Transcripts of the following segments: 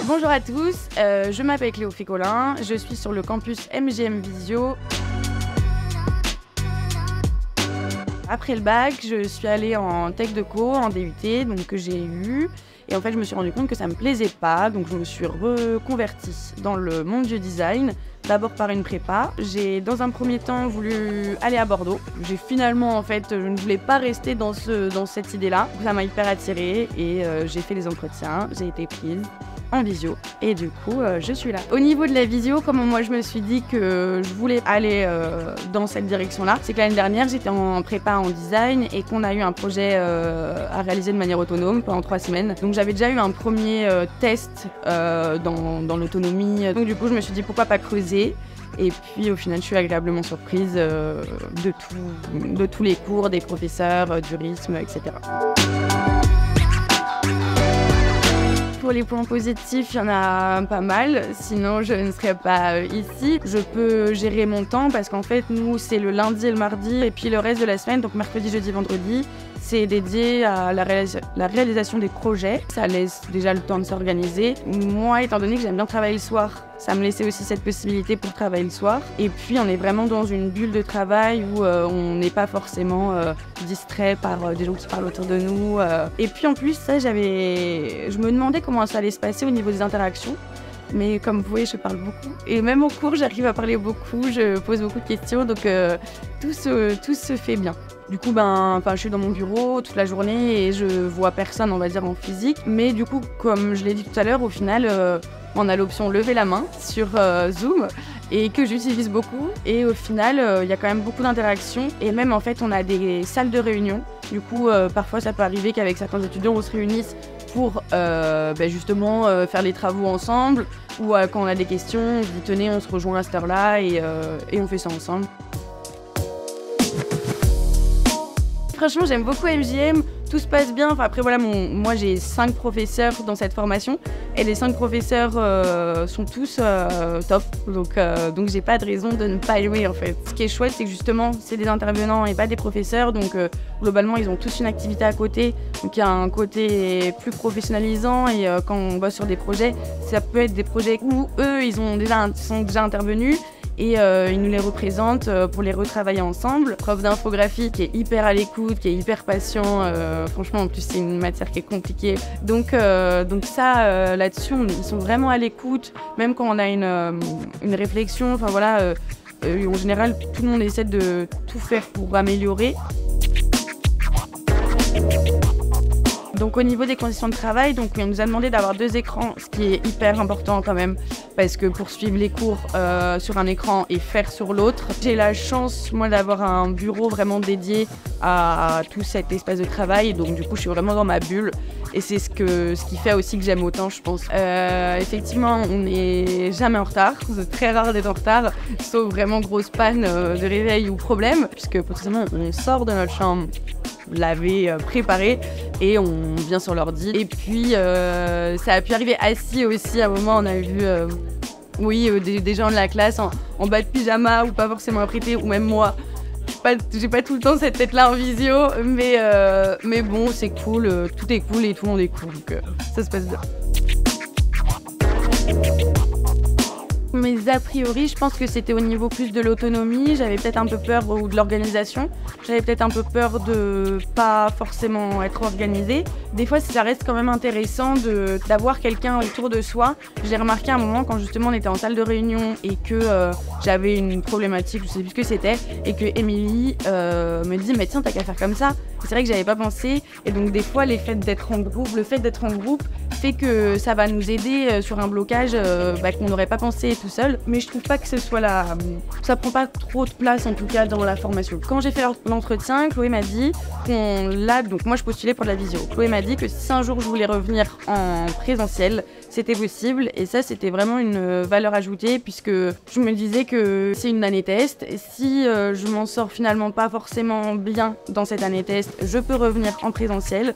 Bonjour à tous, je m'appelle Cléo Fécolin, je suis sur le campus MGM Visio. Après le bac, je suis allée en Tech Deco, en DUT, donc que j'ai eu. Et en fait, je me suis rendu compte que ça me plaisait pas, donc je me suis reconvertie dans le monde du design. D'abord par une prépa. J'ai dans un premier temps voulu aller à Bordeaux. J'ai finalement, en fait, je ne voulais pas rester dans cette idée-là. Ça m'a hyper attirée et j'ai fait les entretiens, j'ai été prise en visio et du coup je suis là. Au niveau de la visio, comment moi je me suis dit que je voulais aller dans cette direction-là, c'est que l'année dernière j'étais en prépa en design et qu'on a eu un projet à réaliser de manière autonome pendant 3 semaines. Donc j'avais déjà eu un premier test dans l'autonomie. Donc du coup je me suis dit pourquoi pas creuser. Et puis au final je suis agréablement surprise de tous les cours, des professeurs, du rythme, etc. Pour les points positifs, il y en a pas mal, sinon je ne serais pas ici. Je peux gérer mon temps parce qu'en fait, nous, c'est le lundi et le mardi, et puis le reste de la semaine, donc mercredi, jeudi, vendredi, c'est dédié à la réalisation des projets. Ça laisse déjà le temps de s'organiser. Moi, étant donné que j'aime bien travailler le soir, ça me laissait aussi cette possibilité pour travailler le soir. Et puis, on est vraiment dans une bulle de travail où on n'est pas forcément distrait par des gens qui parlent autour de nous. Et puis, en plus, ça, je me demandais comment ça allait se passer au niveau des interactions. Mais comme vous voyez, je parle beaucoup. Et même au cours, j'arrive à parler beaucoup, je pose beaucoup de questions, donc tout se fait bien. Du coup, je suis dans mon bureau toute la journée et je vois personne, on va dire, en physique. Mais du coup, comme je l'ai dit tout à l'heure, au final, on a l'option lever la main sur Zoom et que j'utilise beaucoup. Et au final, il y a quand même beaucoup d'interactions. Et même, en fait, on a des salles de réunion. Du coup, parfois, ça peut arriver qu'avec certains étudiants, on se réunisse pour justement faire les travaux ensemble. Ou quand on a des questions, on se dit tenez, on se rejoint à cette heure-là et on fait ça ensemble. Franchement, j'aime beaucoup MJM, tout se passe bien. Enfin, après, voilà, moi j'ai 5 professeurs dans cette formation et les 5 professeurs sont tous top. Donc j'ai pas de raison de ne pas aimer en fait. Ce qui est chouette, c'est que justement, c'est des intervenants et pas des professeurs. Donc globalement, ils ont tous une activité à côté. Donc il y a un côté plus professionnalisant et quand on bosse sur des projets, ça peut être des projets où eux, ils sont déjà intervenus. Et ils nous les représentent pour les retravailler ensemble. Prof d'infographie qui est hyper à l'écoute, qui est hyper patient. Franchement, en plus, c'est une matière qui est compliquée. Donc ça, là-dessus, ils sont vraiment à l'écoute. Même quand on a une réflexion, enfin voilà, en général, tout le monde essaie de tout faire pour améliorer. Donc au niveau des conditions de travail, on nous a demandé d'avoir 2 écrans, ce qui est hyper important quand même, parce que pour suivre les cours sur un écran et faire sur l'autre, j'ai la chance moi d'avoir un bureau vraiment dédié à tout cet espace de travail, donc du coup je suis vraiment dans ma bulle et c'est ce qui fait aussi que j'aime autant, je pense. Effectivement, on n'est jamais en retard, c'est très rare d'être en retard, sauf vraiment grosse panne de réveil ou problème, puisque potentiellement on sort de notre chambre lavé, préparé et on vient sur l'ordi. Et puis ça a pu arriver assis aussi, à un moment on a vu des gens de la classe en bas de pyjama ou pas forcément apprêtés, ou même moi. J'ai pas tout le temps cette tête-là en visio, mais bon, c'est cool, tout est cool et tout le monde est cool, donc ça se passe bien. Mais a priori, je pense que c'était au niveau plus de l'autonomie. J'avais peut-être un peu peur ou de l'organisation. J'avais peut-être un peu peur de pas forcément être organisée. Des fois, ça reste quand même intéressant d'avoir quelqu'un autour de soi. J'ai remarqué à un moment quand justement on était en salle de réunion et que j'avais une problématique, je sais plus ce que c'était, et que Émilie me dit mais tiens, t'as qu'à faire comme ça. Et c'est vrai que j'avais pas pensé. Et donc des fois, le fait d'être en groupe fait que ça va nous aider sur un blocage qu'on n'aurait pas pensé tout seul. Mais je trouve pas que ce soit ça prend pas trop de place en tout cas dans la formation. Quand j'ai fait l'entretien, Chloé m'a dit donc moi je postulais pour de la visio. Chloé m'a dit que si un jour je voulais revenir en présentiel, c'était possible et ça c'était vraiment une valeur ajoutée puisque je me disais que c'est une année test et si je m'en sors finalement pas forcément bien dans cette année test, je peux revenir en présentiel.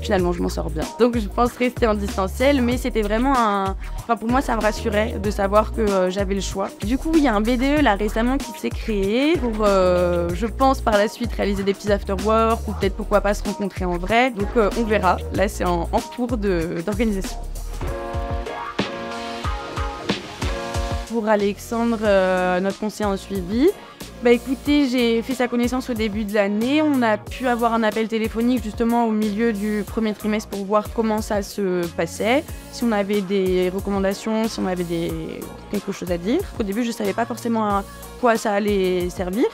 finalement je m'en sors bien. Donc je pense rester en distanciel, mais c'était vraiment Enfin pour moi ça me rassurait de savoir que j'avais le choix. Du coup il y a un BDE là récemment qui s'est créé pour, je pense par la suite réaliser des petits after-work ou peut-être pourquoi pas se rencontrer en vrai. Donc on verra, là c'est en cours d'organisation. Pour Alexandre, notre conseiller en suivi, bah écoutez, j'ai fait sa connaissance au début de l'année. On a pu avoir un appel téléphonique justement au milieu du premier trimestre pour voir comment ça se passait, si on avait des recommandations, si on avait quelque chose à dire. Au début, je ne savais pas forcément à quoi ça allait servir.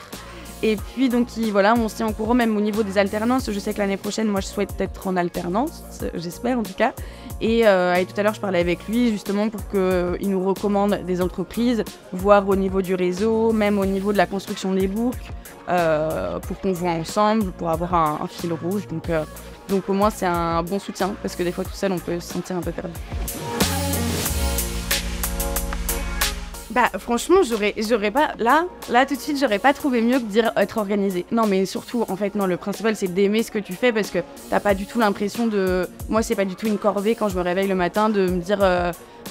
Et puis donc voilà, on se tient au courant même au niveau des alternances. Je sais que l'année prochaine, moi je souhaite être en alternance, j'espère en tout cas. Et tout à l'heure, je parlais avec lui justement pour qu'il nous recommande des entreprises, voire au niveau du réseau, même au niveau de la construction des books, pour qu'on voit ensemble, pour avoir un fil rouge. Donc au moins c'est un bon soutien parce que des fois tout seul on peut se sentir un peu perdu. Bah franchement j'aurais pas là tout de suite j'aurais pas trouvé mieux que dire être organisé. Non mais surtout en fait non, le principal c'est d'aimer ce que tu fais parce que t'as pas du tout l'impression de, moi c'est pas du tout une corvée quand je me réveille le matin de me dire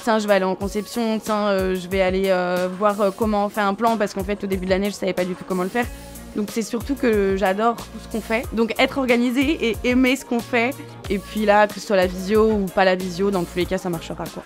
tiens je vais aller en conception, tiens je vais aller voir comment on fait un plan parce qu'en fait au début de l'année je savais pas du tout comment le faire. Donc c'est surtout que j'adore tout ce qu'on fait. Donc être organisé et aimer ce qu'on fait et puis là que ce soit la visio ou pas la visio, dans tous les cas ça marchera quoi.